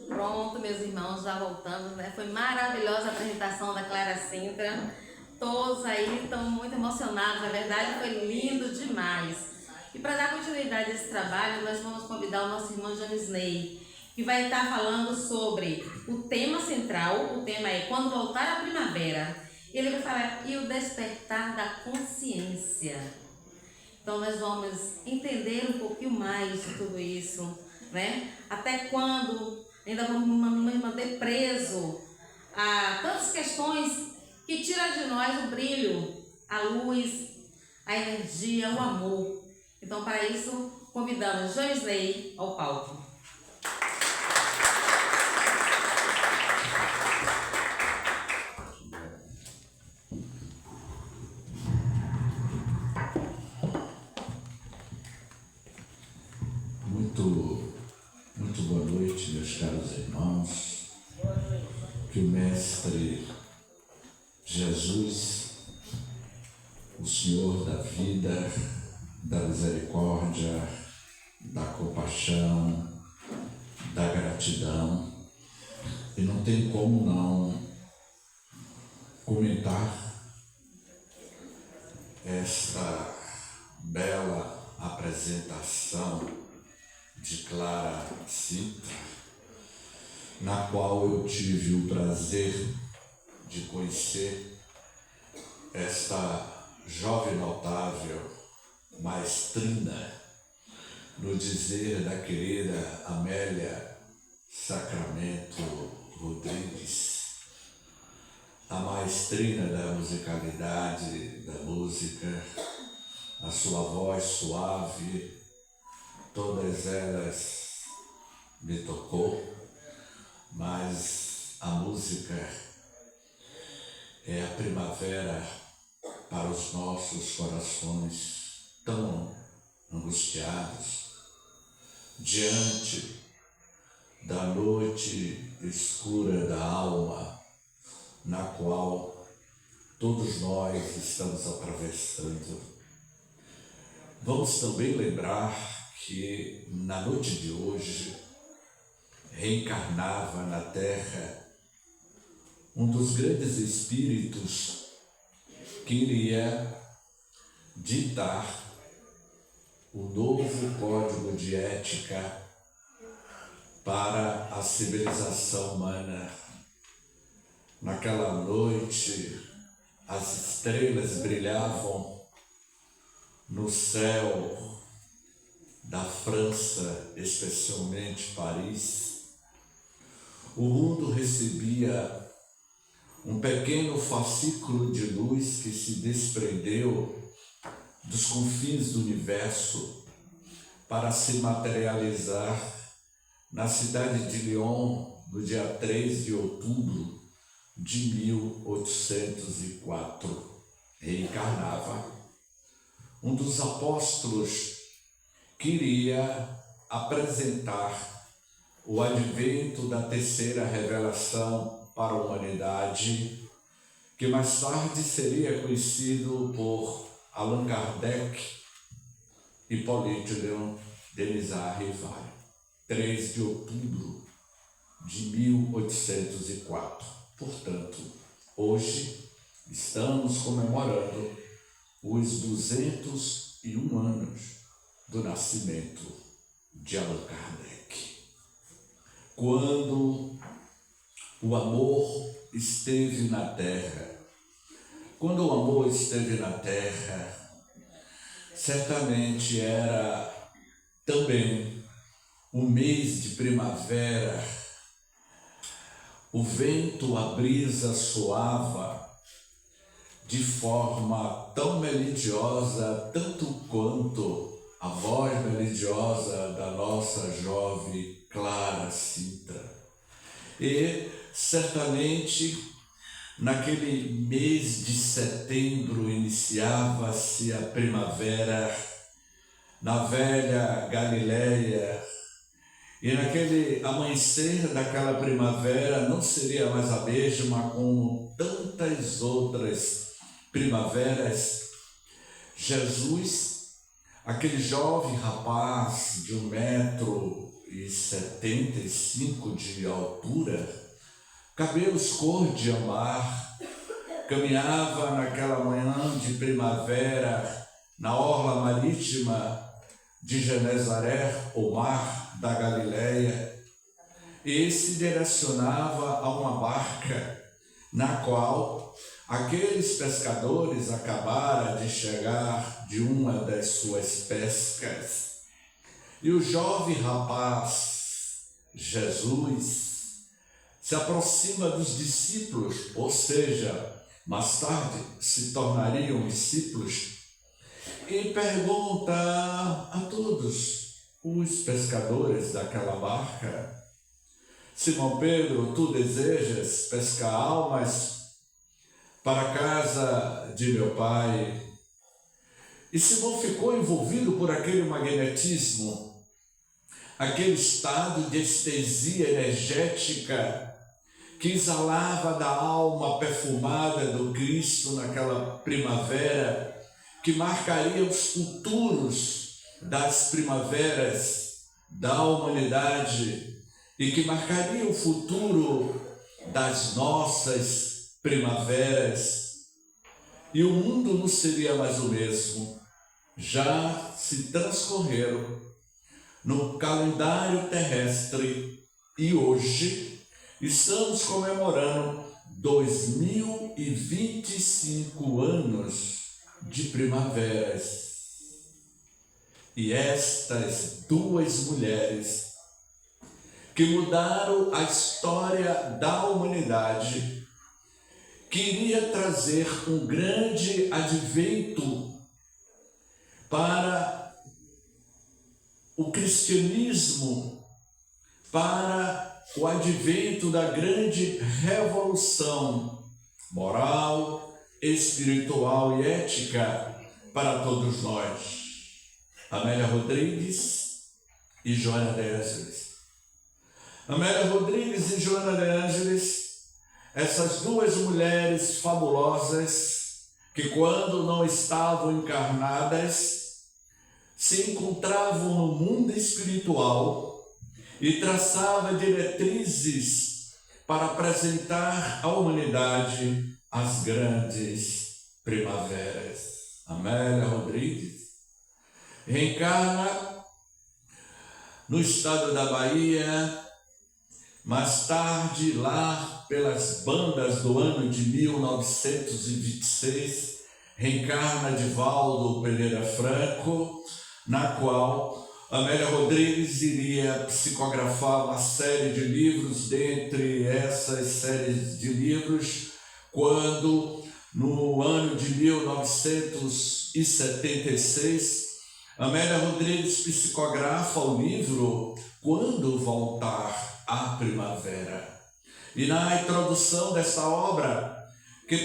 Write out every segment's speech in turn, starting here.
Pronto, meus irmãos, já voltamos, né? Foi maravilhosa a apresentação da Clara Sintra. Todos aí estão muito emocionados, na verdade foi lindo demais. E para dar continuidade a esse trabalho, nós vamos convidar o nosso irmão Janisney, que vai estar falando sobre o tema central. O tema é Quando Voltar a Primavera. Ele vai falar e o despertar da consciência. Então nós vamos entender um pouquinho mais de tudo isso, né? Até quando ainda vamos nos manter preso a tantas questões que tiram de nós o brilho, a luz, a energia, o amor. Então para isso convidamos Janisney ao palco. Muito boa noite, meus caros irmãos. Que o Mestre Jesus, o Senhor da vida, da misericórdia, da compaixão, da gratidão, e não tem como não comentar esta bela apresentação de Clara Sintra, na qual eu tive o prazer de conhecer esta jovem notável, maestrina, no dizer da querida Amélia Sacramento Rodrigues, a maestrina da musicalidade, da música, a sua voz suave, todas elas me tocou, mas a música é a primavera para os nossos corações tão angustiados, diante da noite escura da alma, na qual todos nós estamos atravessando. Vamos também lembrar que na noite de hoje reencarnava na Terra um dos grandes espíritos que iria ditar o novo código de ética para a civilização humana. Naquela noite, as estrelas brilhavam no céu da França, especialmente Paris. O mundo recebia um pequeno fascículo de luz que se desprendeu dos confins do universo para se materializar na cidade de Lyon, no dia 3 de outubro de 1804. Reencarnava um dos apóstolos que iria apresentar o advento da terceira revelação para a humanidade, que mais tarde seria conhecido por Allan Kardec, Hippolyte Léon Denisard Rivail, 3 de outubro de 1804. Portanto, hoje estamos comemorando os 201 anos do nascimento de Allan Kardec. Quando o amor esteve na Terra, certamente era também o mês de primavera. O vento, a brisa soava de forma tão melodiosa, tanto quanto a voz melodiosa da nossa jovem Clara Sintra. E certamente naquele mês de setembro iniciava-se a primavera na velha Galileia, e naquele amanhecer daquela primavera não seria mais a mesma como tantas outras primaveras. Jesus, aquele jovem rapaz de 1 1,75 de altura, cabelos cor de amar, caminhava naquela manhã de primavera na orla marítima de Genezaré, o mar da Galileia, e se direcionava a uma barca na qual aqueles pescadores acabaram de chegar de uma das suas pescas. E o jovem rapaz, Jesus, se aproxima dos discípulos, ou seja, mais tarde se tornariam discípulos, e pergunta a todos os pescadores daquela barca: Simão Pedro, tu desejas pescar almas para a casa de meu pai? E Simão ficou envolvido por aquele magnetismo, aquele estado de estesia energética que exalava da alma perfumada do Cristo naquela primavera, que marcaria os futuros das primaveras da humanidade e que marcaria o futuro das nossas primaveras. E o mundo não seria mais o mesmo. Já se transcorreram no calendário terrestre e hoje estamos comemorando 2025 anos de primaveras. E estas duas mulheres que mudaram a história da humanidade queria trazer um grande advento para o cristianismo, para o advento da grande revolução moral, espiritual e ética para todos nós. Amélia Rodrigues e Joana de Ângeles. Amélia Rodrigues e Joana de Ângeles, essas duas mulheres fabulosas que, quando não estavam encarnadas, se encontravam no mundo espiritual e traçavam diretrizes para apresentar à humanidade as grandes primaveras. Amélia Rodrigues reencarna no estado da Bahia, mais tarde, lá pelas bandas do ano de 1926, reencarna Divaldo Pereira Franco, na qual Amélia Rodrigues iria psicografar uma série de livros. Dentre essas séries de livros, quando no ano de 1976, Amélia Rodrigues psicografa o livro Quando Voltar a Primavera. E na introdução dessa obra, que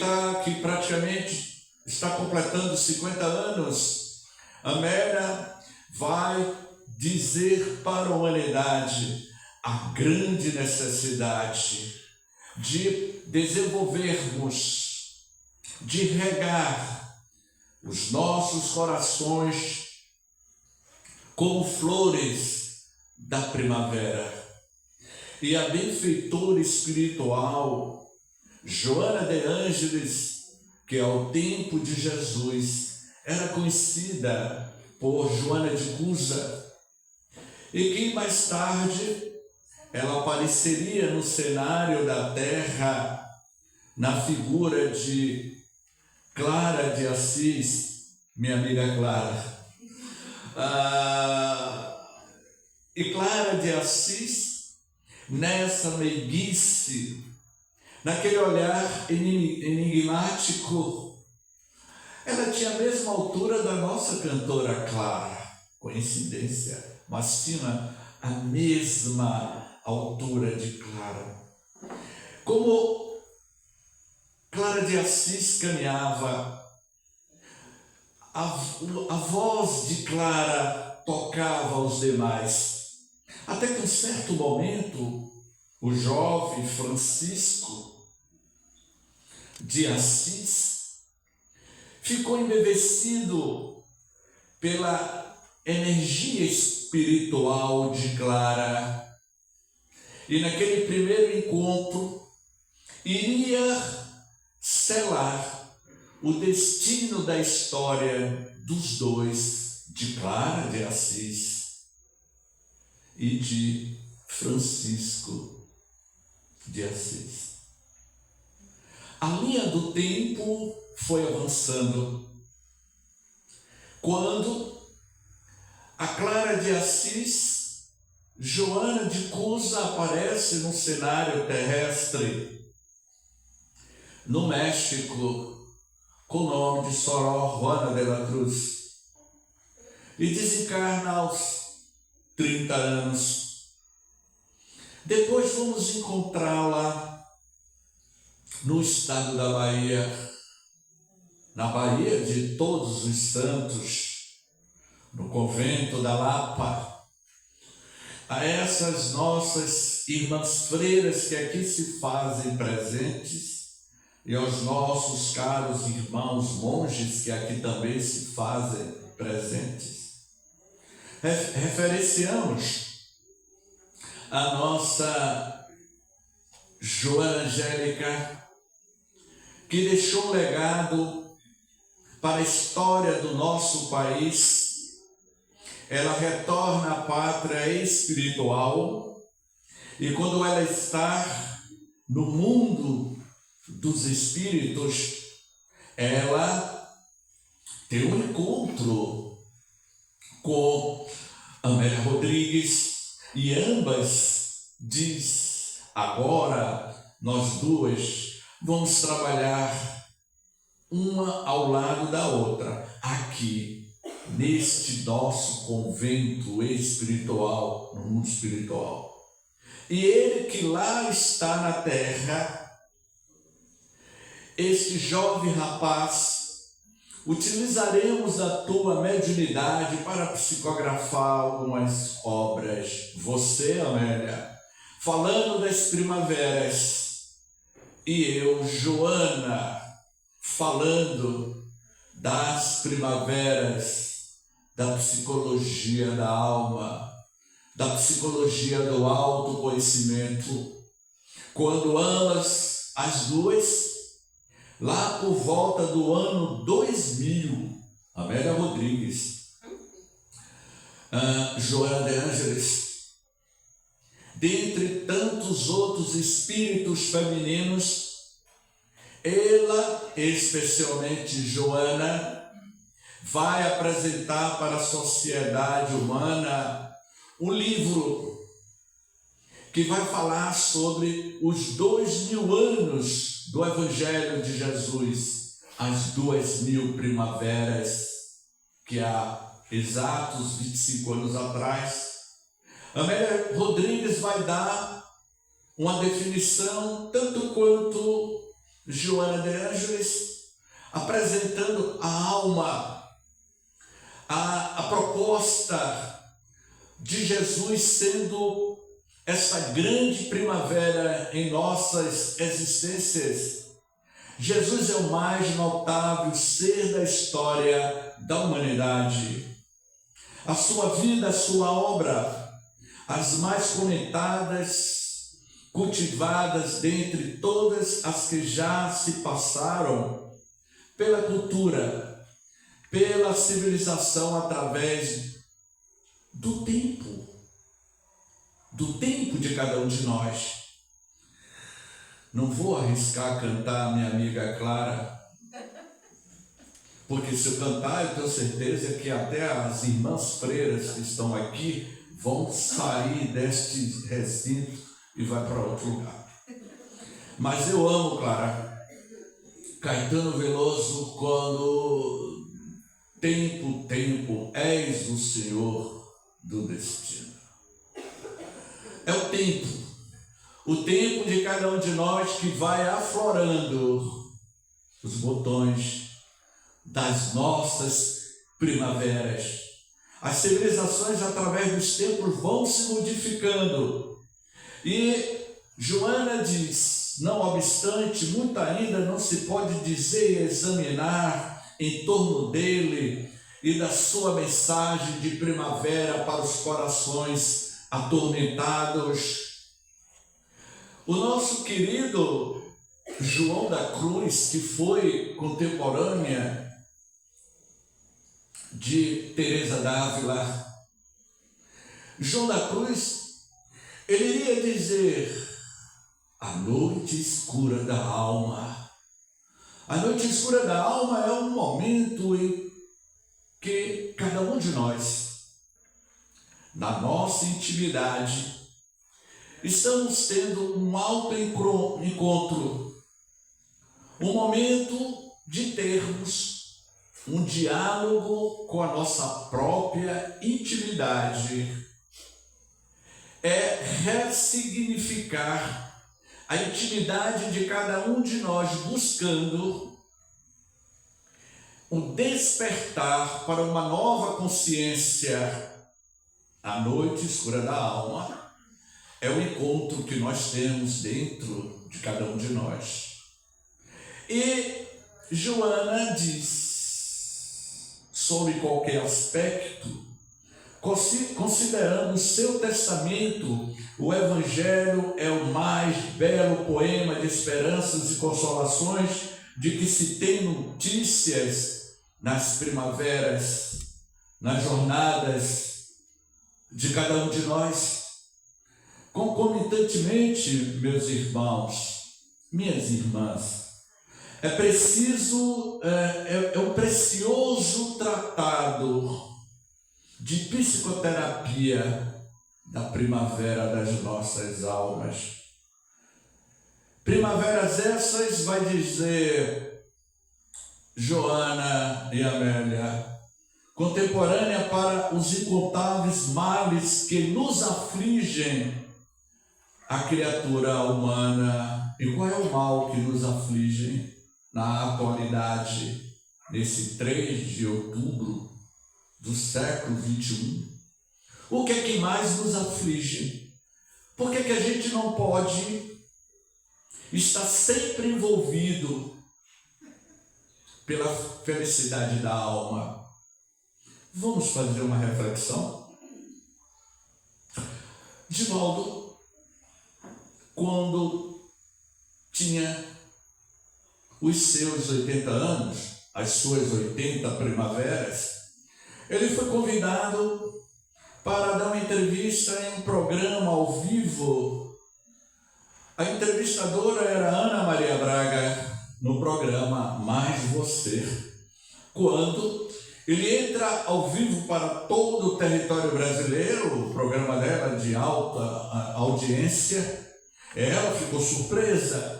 praticamente está completando 50 anos, Amélia vai dizer para a humanidade a grande necessidade de desenvolvermos, de regar os nossos corações como flores da primavera. E a benfeitora espiritual Joana de Ângeles, que ao tempo de Jesus era conhecida por Joana de Cusa, e que mais tarde ela apareceria no cenário da Terra na figura de Clara de Assis, minha amiga Clara. E Clara de Assis, nessa meiguice, naquele olhar enigmático, ela tinha a mesma altura da nossa cantora Clara. Coincidência, mas tinha a mesma altura de Clara. Como Clara de Assis caminhava, a voz de Clara tocava aos demais. Até que, em certo momento, o jovem Francisco de Assis ficou embevecido pela energia espiritual de Clara. E naquele primeiro encontro, iria selar o destino da história dos dois, de Clara de Assis e de Francisco de Assis. A linha do tempo foi avançando. Quando a Clara de Assis, Joana de Cusa, aparece no cenário terrestre, no México, com o nome de Sor Juana de la Cruz, e desencarna aos 30 anos. Depois vamos encontrá-la no estado da Bahia, na Bahia de Todos os Santos, no convento da Lapa. A essas nossas irmãs freiras que aqui se fazem presentes, e aos nossos caros irmãos monges que aqui também se fazem presentes, referenciamos a nossa Joana Angélica, que deixou um legado para a história do nosso país. Ela retorna à pátria espiritual, e quando ela está no mundo dos espíritos, ela tem um encontro com Amélia Rodrigues, e ambas diz: agora nós duas vamos trabalhar uma ao lado da outra, aqui, neste nosso convento espiritual, no mundo espiritual. E ele que lá está na terra, este jovem rapaz, utilizaremos a tua mediunidade para psicografar algumas obras. Você, Amélia, falando das primaveras, e eu, Joana, falando das primaveras da psicologia da alma, da psicologia do autoconhecimento, quando ambas, as duas, lá por volta do ano 2000, Amélia Rodrigues, Joana de Ângeles, dentre tantos outros espíritos femininos, ela, especialmente Joana, vai apresentar para a sociedade humana um livro que vai falar sobre os 2000 anos do Evangelho de Jesus, as 2000 primaveras, que há exatos 25 anos atrás, Amélia Rodrigues vai dar uma definição tanto quanto Joana de Ângeles, apresentando a alma, a proposta de Jesus sendo essa grande primavera em nossas existências. Jesus é o mais notável ser da história da humanidade. A sua vida, a sua obra, as mais comentadas, cultivadas dentre todas as que já se passaram pela cultura, pela civilização, através do tempo de cada um de nós. Não vou arriscar cantar minha amiga Clara, porque se eu cantar, eu tenho certeza que até as irmãs freiras que estão aqui vão sair deste recinto e vai para outro lugar. Mas eu amo Clara. Caetano Veloso, quando tempo, és o Senhor do destino. É o tempo de cada um de nós que vai aflorando os botões das nossas primaveras. As civilizações, através dos tempos, vão se modificando. E Joana diz: não obstante, muito ainda não se pode dizer e examinar em torno dele e da sua mensagem de primavera para os corações atormentados. O nosso querido João da Cruz, que foi contemporânea de Teresa d'Ávila, João da Cruz, ele iria dizer: a noite escura da alma. A noite escura da alma é um momento em que cada um de nós, na nossa intimidade, estamos tendo um autoencontro, um momento de termos um diálogo com a nossa própria intimidade. É ressignificar a intimidade de cada um de nós, buscando um despertar para uma nova consciência. A noite escura da alma é o encontro que nós temos dentro de cada um de nós. E Joana diz sobre qualquer aspecto, considerando o seu testamento, o Evangelho é o mais belo poema de esperanças e consolações de que se tem notícias nas primaveras, nas jornadas de cada um de nós. Concomitantemente, meus irmãos, minhas irmãs, é um precioso tratado de psicoterapia da primavera das nossas almas. Primaveras essas, vai dizer Joana e Amélia, contemporânea para os incontáveis males que nos afligem a criatura humana. E qual é o mal que nos aflige na atualidade, nesse 3 de outubro do século 21? O que é que mais nos aflige? Por que é que a gente não pode estar sempre envolvido pela felicidade da alma? Vamos fazer uma reflexão? Divaldo, quando tinha os seus 80 anos, as suas 80 primaveras, ele foi convidado para dar uma entrevista em um programa ao vivo. A entrevistadora era Ana Maria Braga, no programa Mais Você. Quando ele entra ao vivo para todo o território brasileiro, o programa dela de alta audiência, ela ficou surpresa.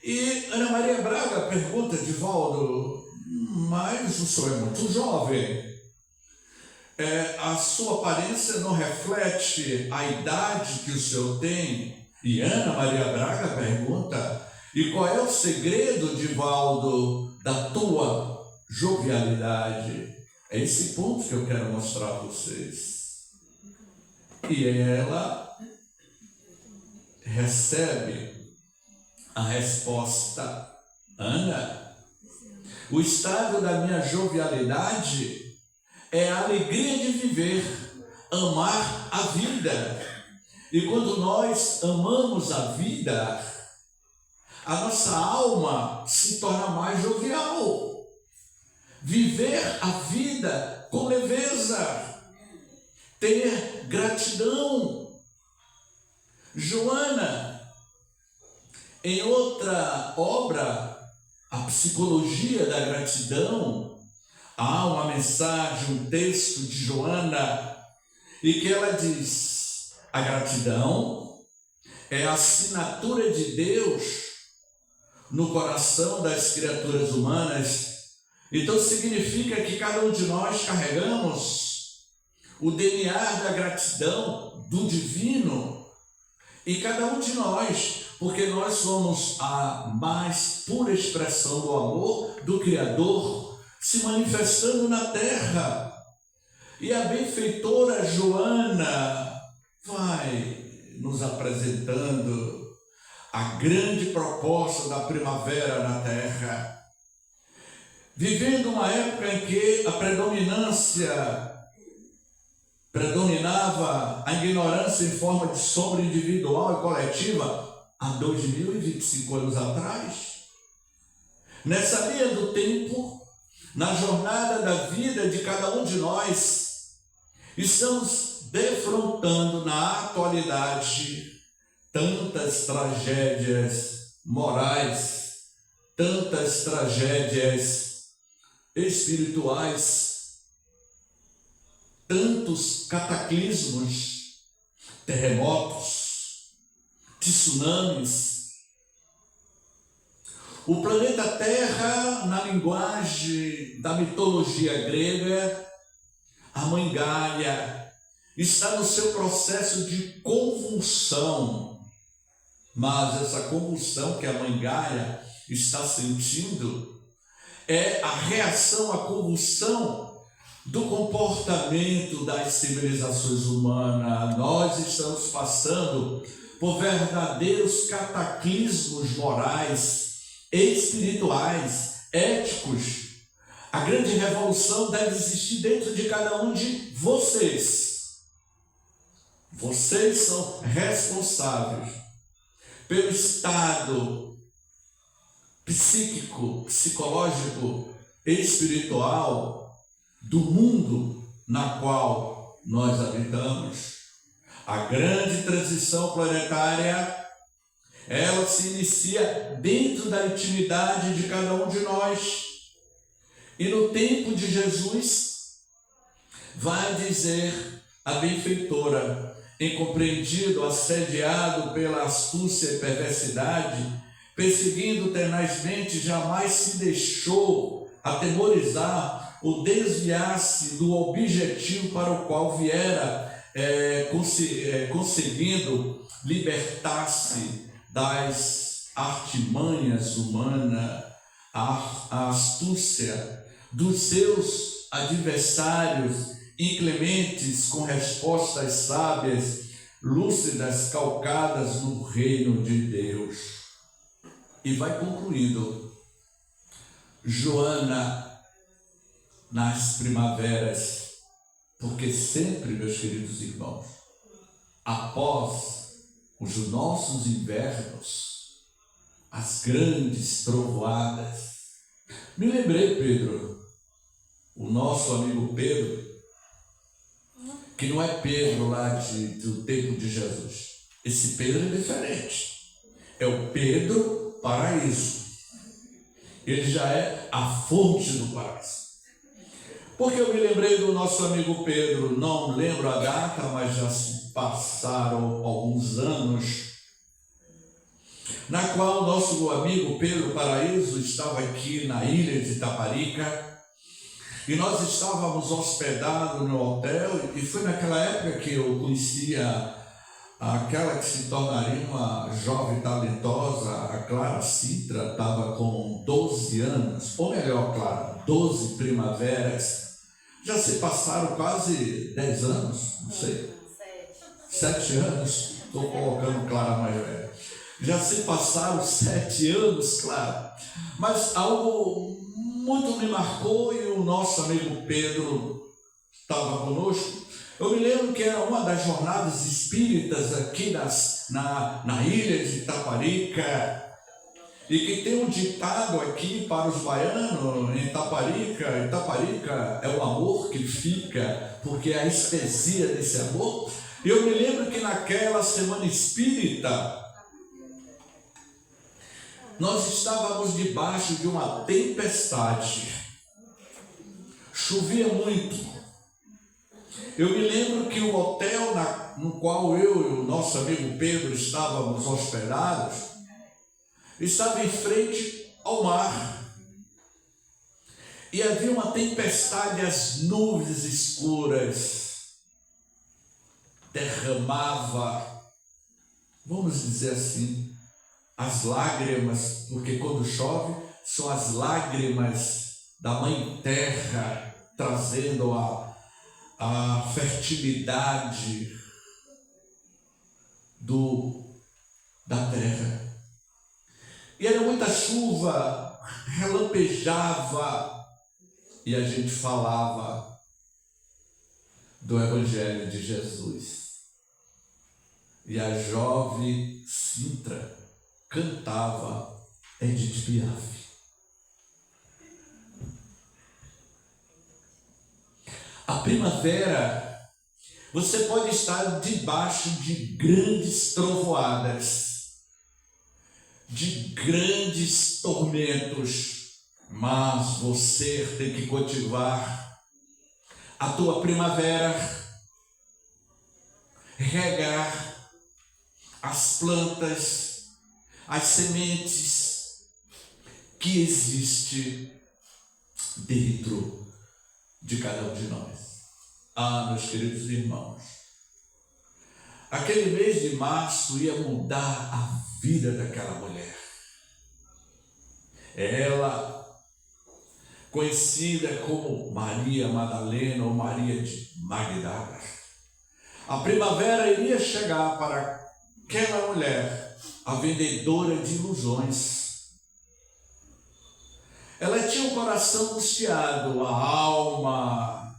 E Ana Maria Braga pergunta: Divaldo, mas o senhor é muito jovem. A sua aparência não reflete a idade que o senhor tem. E Ana Maria Braga pergunta: e qual é o segredo, Divaldo, da tua jovialidade? É esse ponto que eu quero mostrar a vocês. E ela recebe a resposta: Ana, o estado da minha jovialidade é a alegria de viver, amar a vida. E quando nós amamos a vida, a nossa alma se torna mais jovial. Viver a vida com leveza, ter gratidão. Joana, em outra obra, A Psicologia da Gratidão, há uma mensagem, um texto de Joana, e que ela diz: a gratidão é a assinatura de Deus no coração das criaturas humanas. Então significa que cada um de nós carregamos o DNA da gratidão do divino, e cada um de nós, porque nós somos a mais pura expressão do amor do Criador se manifestando na terra. E a benfeitora Joana vai nos apresentando a grande proposta da primavera na terra. vivendo uma época em que a predominava a ignorância em forma de sombra individual e coletiva há 2025 anos atrás. Nessa linha do tempo, na jornada da vida de cada um de nós, estamos defrontando na atualidade tantas tragédias morais, tantas tragédias espirituais, tantos cataclismos, terremotos, tsunamis. O planeta Terra, na linguagem da mitologia grega, a Mãe Gaia, está no seu processo de convulsão. Mas essa convulsão que a Mãe Gaia está sentindo é a reação à convulsão do comportamento das civilizações humanas. Nós estamos passando por verdadeiros cataclismos morais, espirituais, éticos. A grande revolução deve existir dentro de cada um de vocês. Vocês são responsáveis pelo estado psíquico, psicológico e espiritual do mundo na qual nós habitamos. A grande transição planetária, ela se inicia dentro da intimidade de cada um de nós. E no tempo de Jesus, vai dizer a benfeitora, incompreendido, assediado pela astúcia e perversidade, perseguindo tenazmente, jamais se deixou atemorizar ou desviar-se do objetivo para o qual viera, conseguindo libertar-se das artimanhas humanas, a astúcia dos seus adversários inclementes, com respostas sábias, lúcidas, calcadas no reino de Deus. E vai concluindo. Joana, nas primaveras, porque sempre, meus queridos irmãos, após os nossos invernos, as grandes trovoadas. Me lembrei, Pedro, o nosso amigo Pedro, que não é Pedro lá do tempo de Jesus. Esse Pedro é diferente. É o Pedro Paraíso. Ele já é a fonte do paraíso. Porque eu me lembrei do nosso amigo Pedro, não lembro a data, mas já se passaram alguns anos, na qual nosso amigo Pedro Paraíso estava aqui na ilha de Itaparica, e nós estávamos hospedados no hotel, e foi naquela época que eu conhecia aquela que se tornaria uma jovem talentosa, a Clara Citra, estava com 12 anos, ou melhor, Clara, 12 primaveras. Já se passaram quase 10 anos, não sei. 7 anos, estou colocando Clara mais velha. Já se passaram 7 anos, claro. Mas algo muito me marcou e o nosso amigo Pedro estava conosco. Eu me lembro que era uma das jornadas espíritas aqui na ilha de Itaparica, e que tem um ditado aqui para os baianos em Itaparica: Itaparica é o amor que fica, porque é a estesia desse amor. E eu me lembro que naquela semana espírita, nós estávamos debaixo de uma tempestade, chovia muito. Eu me lembro que o hotel no qual eu e o nosso amigo Pedro estávamos hospedados, estava em frente ao mar. E havia uma tempestade, as nuvens escuras derramava, vamos dizer assim, as lágrimas, porque quando chove, são as lágrimas da Mãe Terra trazendo a fertilidade da terra. E era muita chuva, relampejava, e a gente falava do Evangelho de Jesus. E a jovem Sintra cantava Edith Piaf. A primavera, você pode estar debaixo de grandes trovoadas, de grandes tormentos, mas você tem que cultivar a tua primavera, regar as plantas, as sementes que existe dentro de cada um de nós. Ah, meus queridos irmãos, aquele mês de março ia mudar a vida daquela mulher. Ela, conhecida como Maria Madalena ou Maria de Magdala. A primavera iria chegar para aquela mulher, a vendedora de ilusões. Ela tinha o coração angustiado, a alma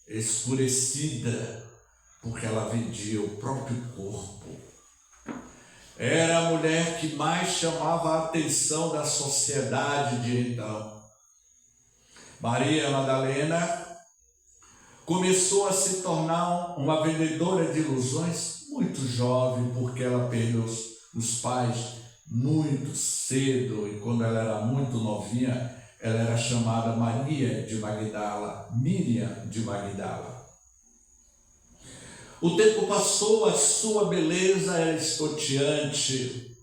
escurecida, porque ela vendia o próprio corpo. Era a mulher que mais chamava a atenção da sociedade de então. Maria Madalena começou a se tornar uma vendedora de ilusões muito jovem, porque ela perdeu os pais muito cedo, e quando ela era muito novinha, ela era chamada Maria de Magdala, Miriam de Magdala. O tempo passou, a sua beleza era estonteante.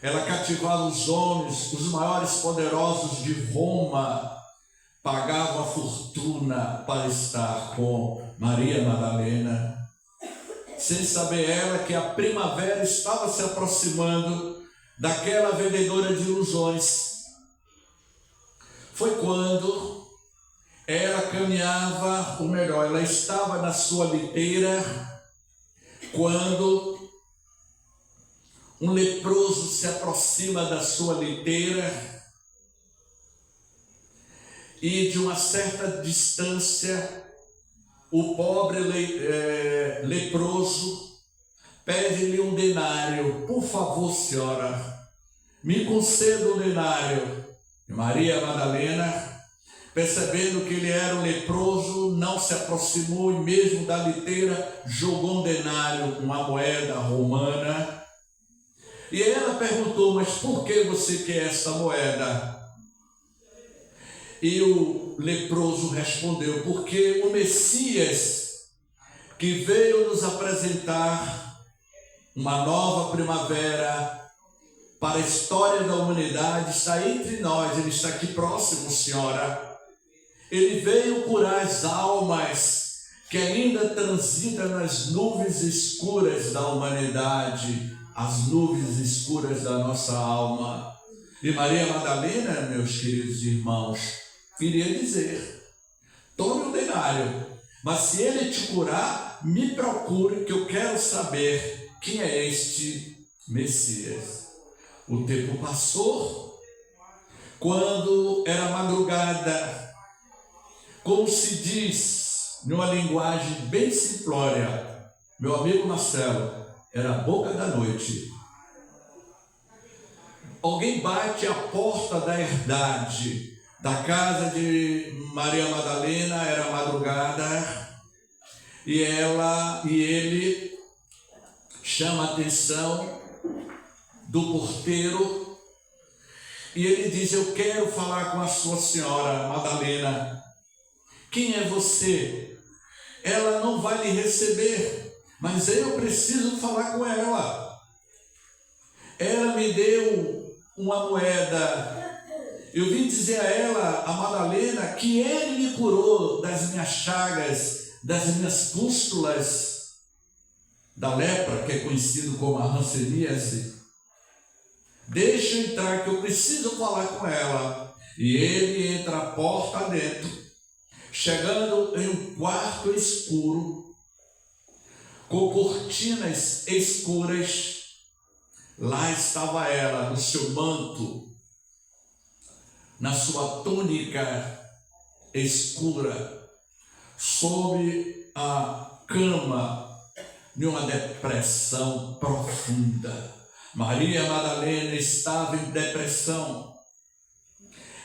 Ela cativava os homens, os maiores poderosos de Roma pagavam a fortuna para estar com Maria Madalena, sem saber ela que a primavera estava se aproximando daquela vendedora de ilusões. Foi quando ela caminhava, ou melhor, ela estava na sua liteira, quando um leproso se aproxima da sua liteira e de uma certa distância o pobre leproso pede-lhe um denário. Por favor, senhora, me conceda um denário. E Maria Madalena, percebendo que ele era um leproso, não se aproximou e mesmo da liteira jogou um denário, uma moeda romana. E ela perguntou: mas por que você quer essa moeda? E o leproso respondeu: porque o Messias, que veio nos apresentar uma nova primavera para a história da humanidade, está entre nós. Ele está aqui próximo, senhora. Ele veio curar as almas que ainda transitam nas nuvens escuras da humanidade, as nuvens escuras da nossa alma. E Maria Madalena, meus queridos irmãos, queria dizer: tome um denário, mas se ele te curar, me procure, que eu quero saber quem é este Messias. O tempo passou, quando era madrugada, como se diz, numa linguagem bem simplória, meu amigo Marcelo, era a boca da noite. Alguém bate à porta da herdade da casa de Maria Madalena, era madrugada, e ele chama a atenção do porteiro, e ele diz: eu quero falar com a sua senhora Madalena. Quem é você? Ela não vai lhe receber, mas eu preciso falar com ela. Ela me deu uma moeda. Eu vim dizer a ela, a Madalena, que ele me curou das minhas chagas, das minhas pústulas, da lepra, que é conhecido como a hanseníase. Deixa eu entrar, que eu preciso falar com ela. E ele entra a porta dentro, chegando em um quarto escuro, com cortinas escuras. Lá estava ela, no seu manto, na sua túnica escura, sob a cama de uma depressão profunda. Maria Madalena estava em depressão.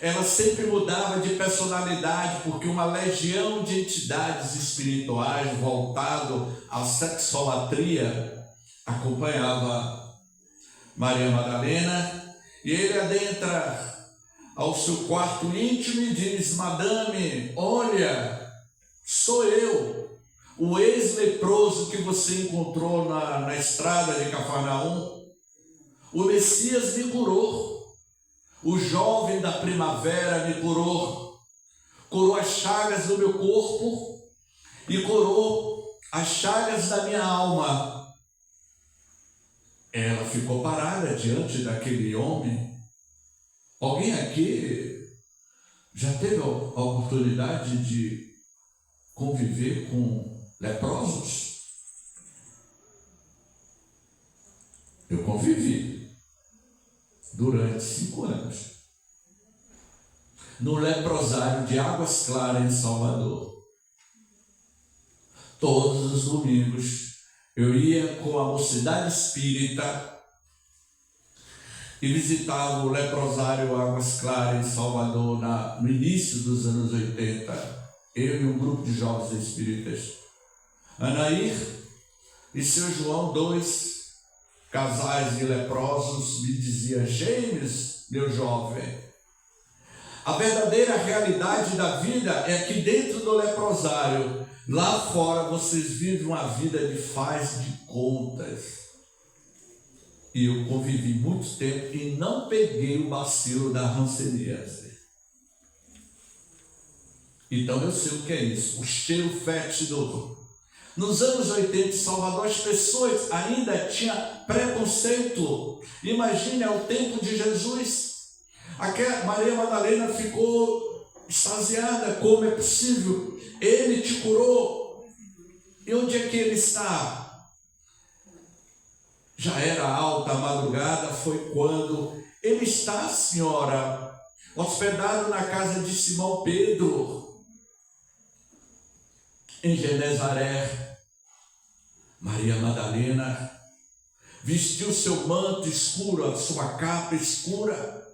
Ela sempre mudava de personalidade, porque uma legião de entidades espirituais voltado à sexolatria acompanhava Maria Madalena, e ele adentra ao seu quarto íntimo e diz: Madame, olha, sou eu, o ex-leproso que você encontrou na estrada de Cafarnaum. O Messias me curou. O jovem da primavera me curou as chagas do meu corpo e curou as chagas da minha alma. Ela ficou parada diante daquele homem. Alguém aqui já teve a oportunidade de conviver com leprosos? Eu convivi durante 5 anos no leprosário de Águas Claras, em Salvador. Todos os domingos eu ia com a mocidade espírita e visitava o leprosário Águas Claras, em Salvador, no início dos anos 80. Eu e um grupo de jovens espíritas, Anair e seu João, 2 casais de leprosos, me dizia: James, meu jovem, a verdadeira realidade da vida é que dentro do leprosário, lá fora, vocês vivem uma vida de faz de contas. E eu convivi muito tempo e não peguei o bacilo da hanseníase. Então eu sei o que é isso, o cheiro fétido. Nos anos 80 em Salvador, as pessoas ainda tinham preconceito. Imagine, ao tempo de Jesus, Maria Madalena ficou extasiada. Como é possível? Ele te curou. E onde é que ele está? Já era alta a madrugada, foi quando ele está, senhora, hospedado na casa de Simão Pedro, em Genezaré. Maria Madalena vestiu seu manto escuro, a sua capa escura.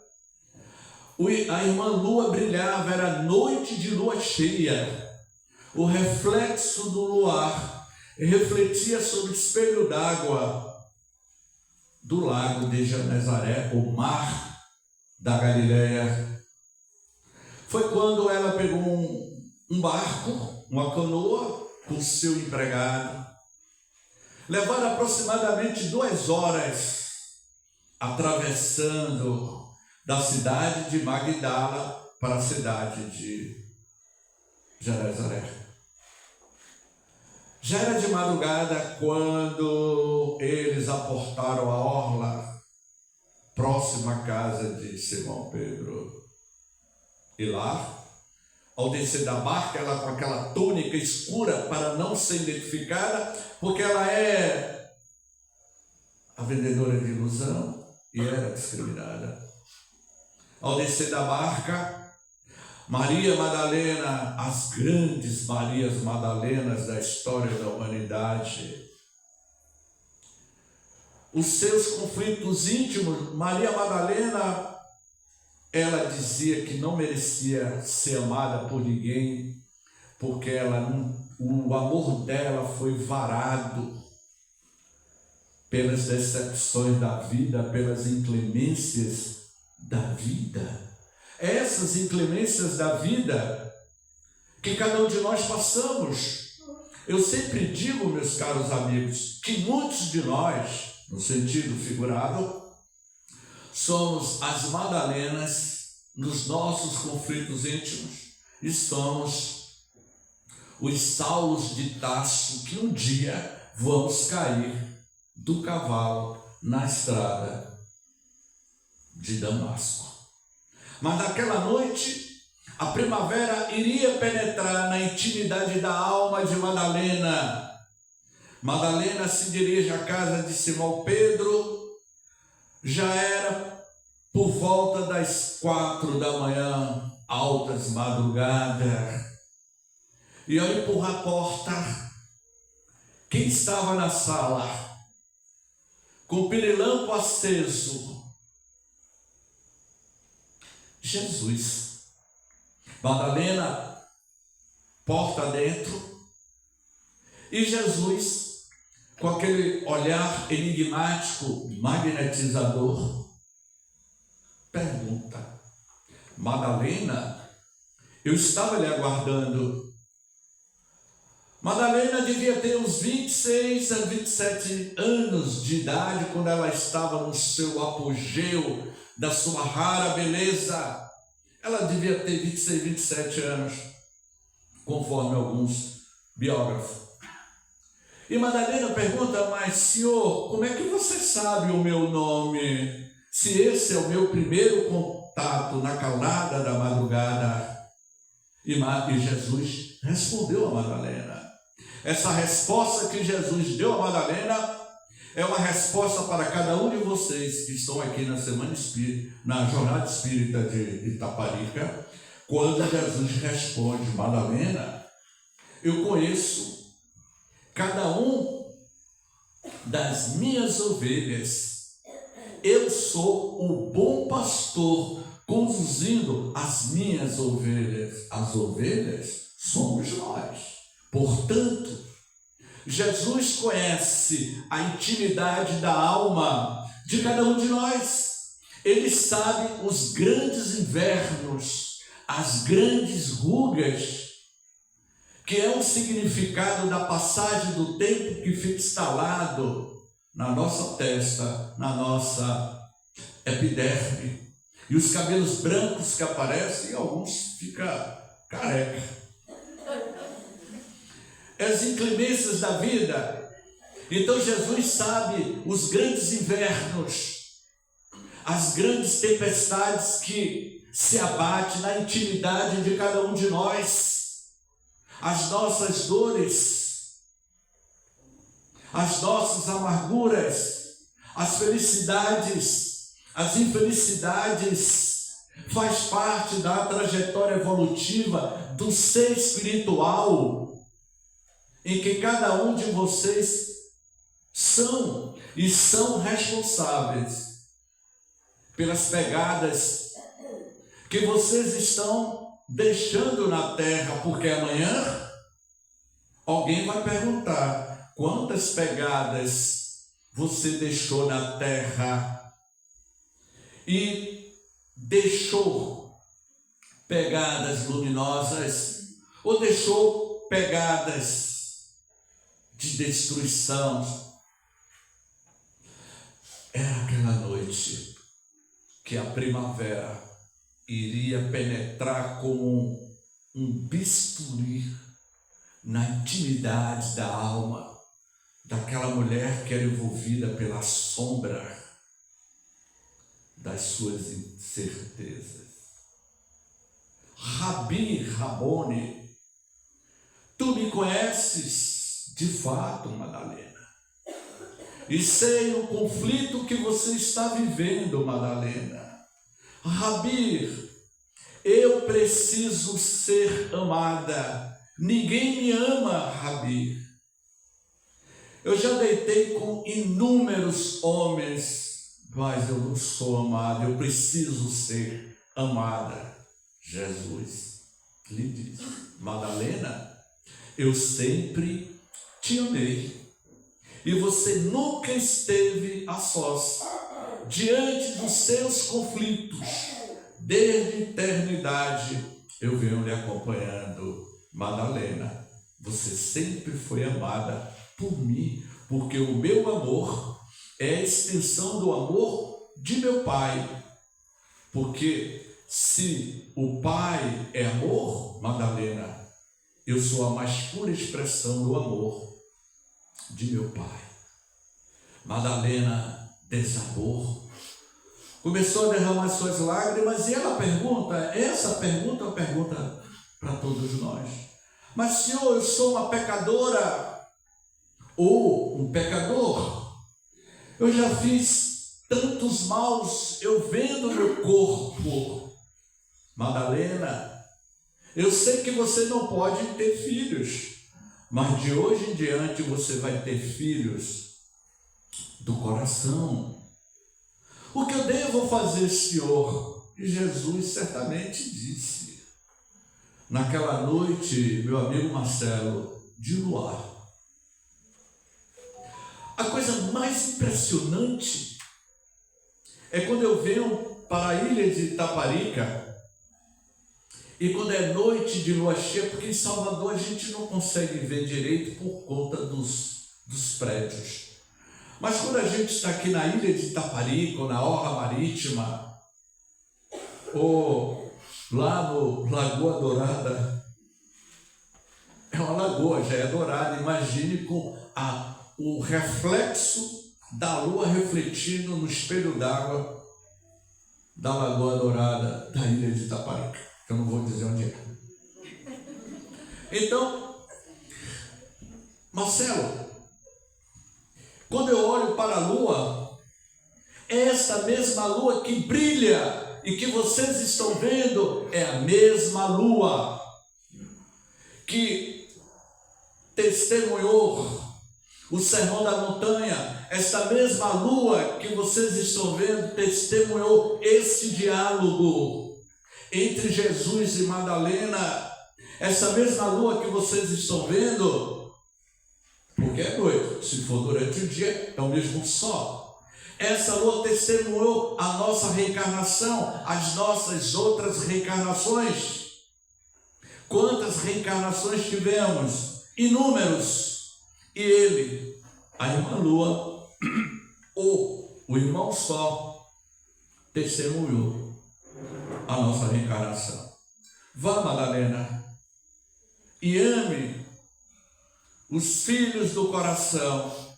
A irmã Lua brilhava, era noite de lua cheia. O reflexo do luar refletia sobre o espelho d'água do lago de Genezaré, o mar da Galileia. Foi quando ela pegou um barco, uma canoa, com seu empregado. Levaram aproximadamente 2 horas atravessando da cidade de Magdala para a cidade de Genezaré. Já era de madrugada quando eles aportaram a orla próxima à casa de Simão Pedro. E lá, ao descer da barca, ela com aquela túnica escura para não ser identificada, porque ela é a vendedora de ilusão e era discriminada. Ao descer da barca, Maria Madalena, as grandes Marias Madalenas da história da humanidade, os seus conflitos íntimos, Maria Madalena, ela dizia que não merecia ser amada por ninguém, porque o amor dela foi varado pelas decepções da vida, pelas inclemências da vida. Essas inclemências da vida que cada um de nós passamos. Eu sempre digo, meus caros amigos, que muitos de nós, no sentido figurado, somos as Madalenas nos nossos conflitos íntimos e somos os Saulos de Tarso que um dia vamos cair do cavalo na estrada de Damasco. Mas naquela noite, a primavera iria penetrar na intimidade da alma de Madalena. Madalena se dirige à casa de Simão Pedro. Já era por volta das 4 da manhã, altas madrugadas, e ao empurrar a porta, quem estava na sala, com o pirilampo aceso? Jesus. Madalena, porta dentro, e Jesus, com aquele olhar enigmático, magnetizador, pergunta: Madalena, eu estava lhe aguardando. Madalena devia ter uns 26 a 27 anos de idade quando ela estava no seu apogeu da sua rara beleza. Ela devia ter 26, 27 anos, conforme alguns biógrafos. E Madalena pergunta: mas senhor, como é que você sabe o meu nome? Se esse é o meu primeiro contato na calada da madrugada. E Jesus respondeu a Madalena. Essa resposta que Jesus deu a Madalena é uma resposta para cada um de vocês que estão aqui na Semana Espírita, na Jornada Espírita de Itaparica, quando Jesus responde: Madalena, eu conheço cada um das minhas ovelhas. Eu sou o bom pastor conduzindo as minhas ovelhas. As ovelhas somos nós. Portanto, Jesus conhece a intimidade da alma de cada um de nós. Ele sabe os grandes invernos, as grandes rugas, que é o significado da passagem do tempo que fica instalado na nossa testa, na nossa epiderme. E os cabelos brancos que aparecem, e alguns ficam careca. As inclemências da vida. Então Jesus sabe os grandes invernos, as grandes tempestades que se abatem na intimidade de cada um de nós, as nossas dores, as nossas amarguras, as felicidades, as infelicidades, faz parte da trajetória evolutiva do ser espiritual, em que cada um de vocês são responsáveis pelas pegadas que vocês estão deixando na terra, porque amanhã alguém vai perguntar: quantas pegadas você deixou na terra? E deixou pegadas luminosas ou deixou pegadas de destruição? Era aquela noite que a primavera iria penetrar como um bisturi na intimidade da alma daquela mulher que era envolvida pela sombra das suas incertezas. Rabi, Rabone, tu me conheces de fato, Madalena, e sei o conflito que você está vivendo, Madalena. Rabi, eu preciso ser amada. Ninguém me ama, Rabi. Eu já deitei com inúmeros homens, mas eu não sou amada. Eu preciso ser amada. Jesus lhe diz: Madalena, eu sempre te amei. E você nunca esteve a sós, diante dos seus conflitos. Desde a eternidade eu venho lhe acompanhando. Madalena, você sempre foi amada por mim, porque o meu amor é a extensão do amor de meu Pai. Porque se o Pai é amor, Madalena, eu sou a mais pura expressão do amor de meu Pai. Madalena desabou, começou a derramar suas lágrimas, e ela pergunta, essa pergunta é uma pergunta para todos nós: mas Senhor, eu sou uma pecadora ou um pecador, eu já fiz tantos maus, eu vendo meu corpo Madalena, eu sei que você não pode ter filhos, mas de hoje em diante você vai ter filhos do coração. O que eu devo fazer, Senhor? E Jesus certamente disse, naquela noite, meu amigo Marcelo, de luar. A coisa mais impressionante é quando eu venho para a ilha de Itaparica e quando é noite de lua cheia, porque em Salvador a gente não consegue ver direito por conta dos prédios. Mas quando a gente está aqui na ilha de Itaparica, ou na Orla Marítima, ou lá no Lagoa Dourada, é uma lagoa, já é dourada, imagine com o reflexo da lua refletindo no espelho d'água da Lagoa Dourada, da ilha de Itaparica, que eu não vou dizer onde é. Então, Marcelo, quando eu olho para a lua, essa mesma lua que brilha e que vocês estão vendo é a mesma lua que testemunhou o Sermão da Montanha. Esta mesma lua que vocês estão vendo testemunhou esse diálogo entre Jesus e Madalena. Essa mesma lua que vocês estão vendo, porque é noite, se for durante o dia, é o mesmo sol. Essa lua testemunhou a nossa reencarnação, as nossas outras reencarnações. Quantas reencarnações tivemos? Inúmeros. E ele, a irmã lua, ou o irmão sol, testemunhou a nossa reencarnação. Vá, Madalena, e ame os filhos do coração.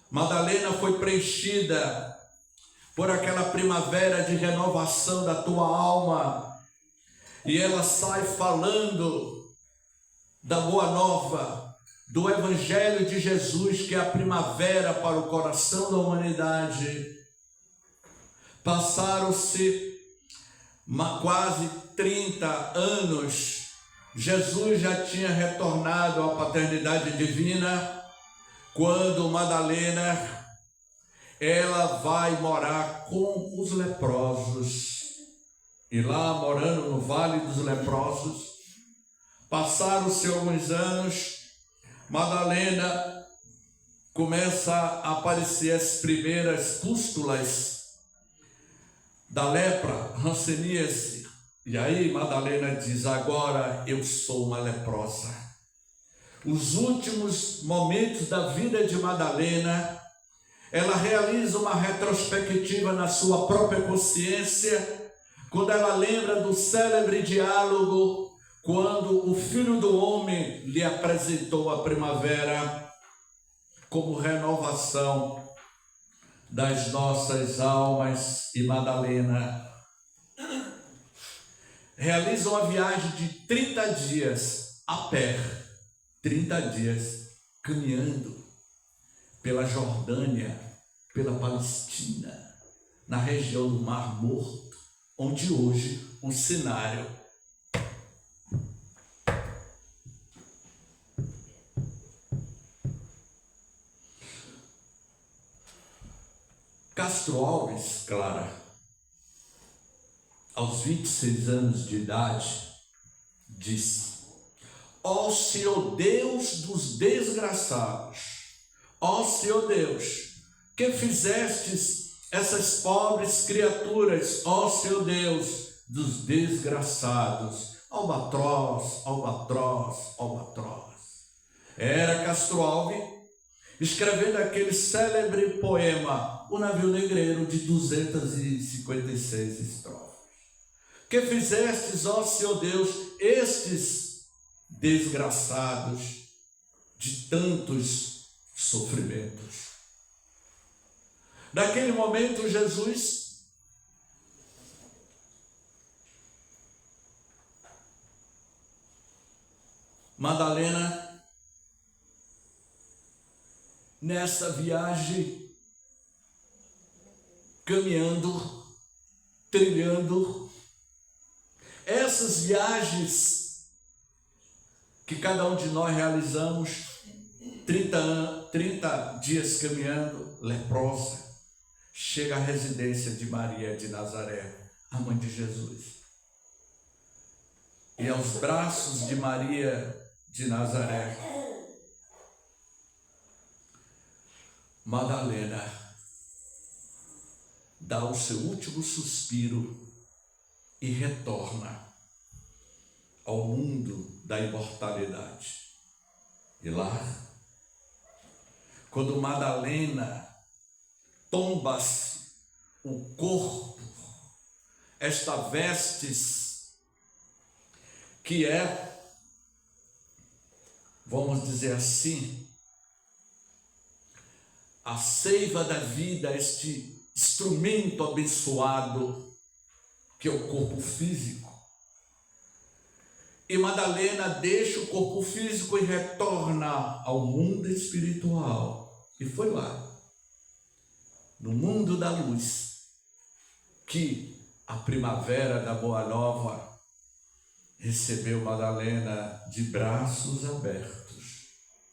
Madalena foi preenchida por aquela primavera de renovação da tua alma, e ela sai falando da boa nova, do Evangelho de Jesus, que é a primavera para o coração da humanidade. Passaram-se quase 30 anos, Jesus já tinha retornado à paternidade divina, quando Madalena, ela vai morar com os leprosos. E lá, morando no Vale dos Leprosos, passaram-se alguns anos, Madalena começa a aparecer as primeiras pústulas da lepra, hanseníase. E aí Madalena diz, agora eu sou uma leprosa. Os últimos momentos da vida de Madalena, ela realiza uma retrospectiva na sua própria consciência, quando ela lembra do célebre diálogo, quando o Filho do Homem lhe apresentou a primavera como renovação das nossas almas. E Madalena realiza uma viagem de 30 dias a pé, 30 dias caminhando pela Jordânia, pela Palestina, na região do Mar Morto, onde hoje o cenário Castro Alves, Clara, aos 26 anos de idade, disse: ó Senhor Deus dos desgraçados, ó Senhor Deus, que fizestes essas pobres criaturas, ó Senhor Deus dos desgraçados, albatroz, albatroz, albatroz. Era Castro Alves escrevendo aquele célebre poema, O Navio Negreiro, de 256 estrofes. Que fizestes, ó Senhor Deus, estes desgraçados de tantos sofrimentos. Naquele momento, Jesus Madalena, nessa viagem, caminhando, trilhando, essas viagens que cada um de nós realizamos, 30 dias caminhando, leprosa, chega à residência de Maria de Nazaré, a mãe de Jesus. E aos braços de Maria de Nazaré, Madalena dá o seu último suspiro e retorna ao mundo da imortalidade. E lá, quando Madalena tomba-se o corpo, esta vestes que é, vamos dizer assim, a seiva da vida, este instrumento abençoado que é o corpo físico. E Madalena deixa o corpo físico e retorna ao mundo espiritual. E foi lá, no mundo da luz, que a primavera da Boa Nova recebeu Madalena de braços abertos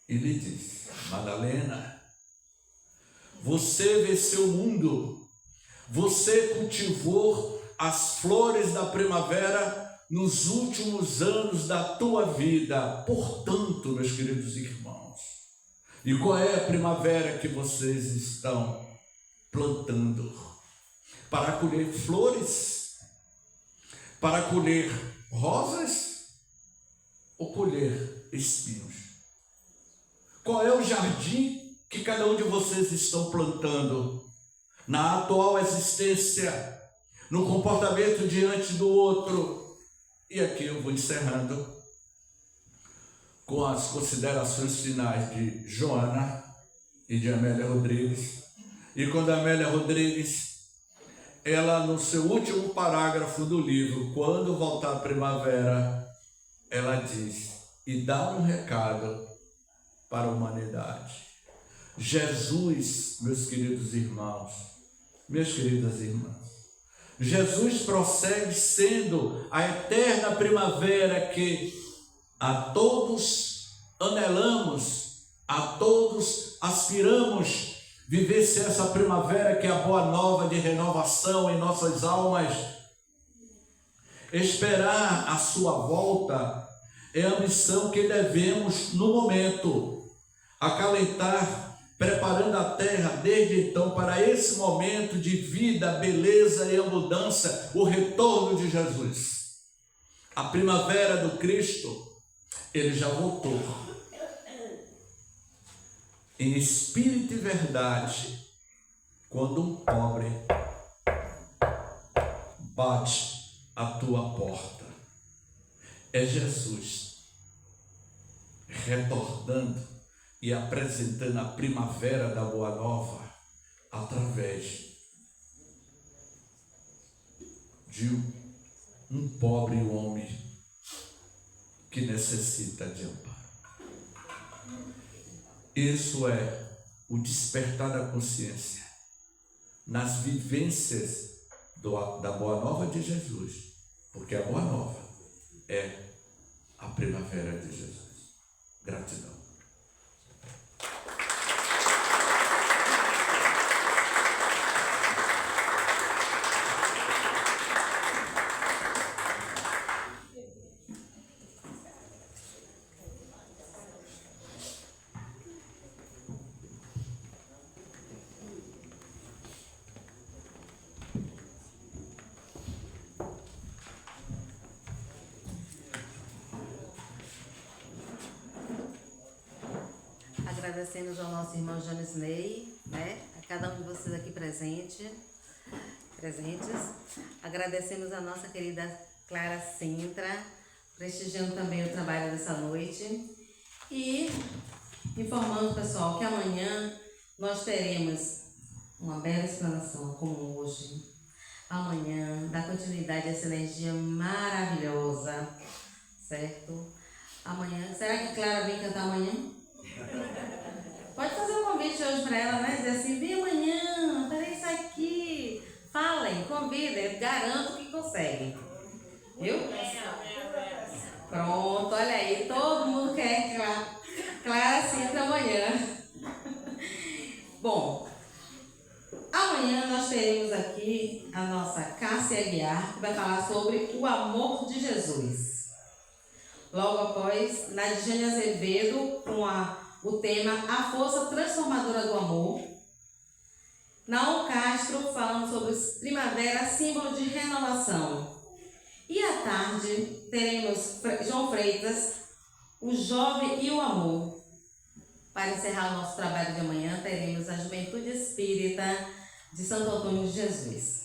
e lhe disse: Madalena, você venceu o mundo, você cultivou as flores da primavera nos últimos anos da tua vida. Portanto, meus queridos irmãos, e qual é a primavera que vocês estão plantando? Para colher flores? Para colher rosas? Ou colher espinhos? Qual é o jardim que cada um de vocês estão plantando na atual existência, no comportamento diante do outro? E aqui eu vou encerrando com as considerações finais de Joana e de Amélia Rodrigues. E quando a Amélia Rodrigues, ela no seu último parágrafo do livro, Quando Voltar a Primavera, ela diz e dá um recado para a humanidade. Jesus, meus queridos irmãos, minhas queridas irmãs, Jesus prossegue sendo a eterna primavera que a todos anelamos, a todos aspiramos viver-se essa primavera que é a boa nova de renovação em nossas almas. Esperar a sua volta é a missão que devemos no momento acalentar, preparando a terra desde então para esse momento de vida, beleza e abundância, o retorno de Jesus. A primavera do Cristo, ele já voltou. Em espírito e verdade, quando um pobre bate à tua porta, é Jesus retornando e apresentando a primavera da Boa Nova através de um pobre homem que necessita de amparo. Isso é o despertar da consciência nas vivências da Boa Nova de Jesus, porque a Boa Nova é a primavera de Jesus. Gratidão. Agradecemos ao nosso irmão Jones Ney, né? A cada um de vocês aqui presentes. Agradecemos a nossa querida Clara Sintra, prestigiando também o trabalho dessa noite. E informando, pessoal, que amanhã nós teremos uma bela explanação, como hoje. Amanhã, dá continuidade a essa energia maravilhosa, certo? Amanhã, será que Clara vem cantar amanhã? Pode fazer um convite hoje para ela, né? Dizer assim, vem amanhã, para isso aqui. Falem, convidem, garanto que conseguem. Viu? Pronto, olha aí, todo mundo quer Clara Cintra amanhã. Bom, amanhã nós teremos aqui a nossa Cássia Aguiar, que vai falar sobre o amor de Jesus. Logo após, Nadiane Azevedo com o tema A Força Transformadora do Amor. Naum Castro falando sobre primavera, símbolo de renovação. E à tarde teremos João Freitas, o jovem e o amor. Para encerrar o nosso trabalho de amanhã, teremos a Juventude Espírita de Santo Antônio de Jesus.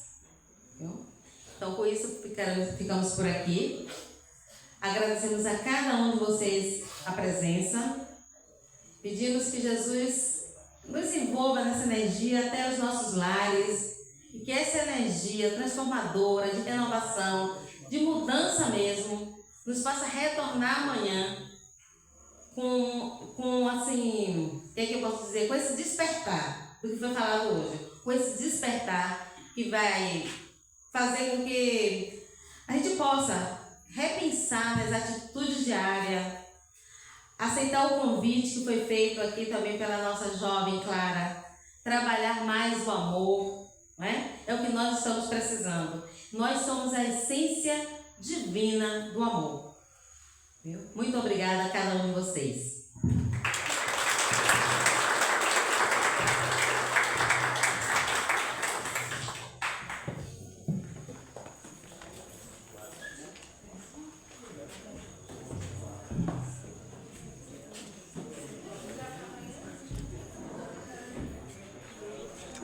Então, com isso, ficamos por aqui. Agradecemos a cada um de vocês a presença. Pedimos que Jesus nos envolva nessa energia até os nossos lares. E que essa energia transformadora, de renovação, de mudança mesmo, nos faça retornar amanhã com assim, o que é que eu posso dizer? Com esse despertar do que foi falado hoje. Com esse despertar que vai fazer com que a gente possa repensar nas atitudes diárias, aceitar o convite que foi feito aqui também pela nossa jovem Clara, trabalhar mais o amor, não é? É o que nós estamos precisando. Nós somos a essência divina do amor. Muito obrigada a cada um de vocês.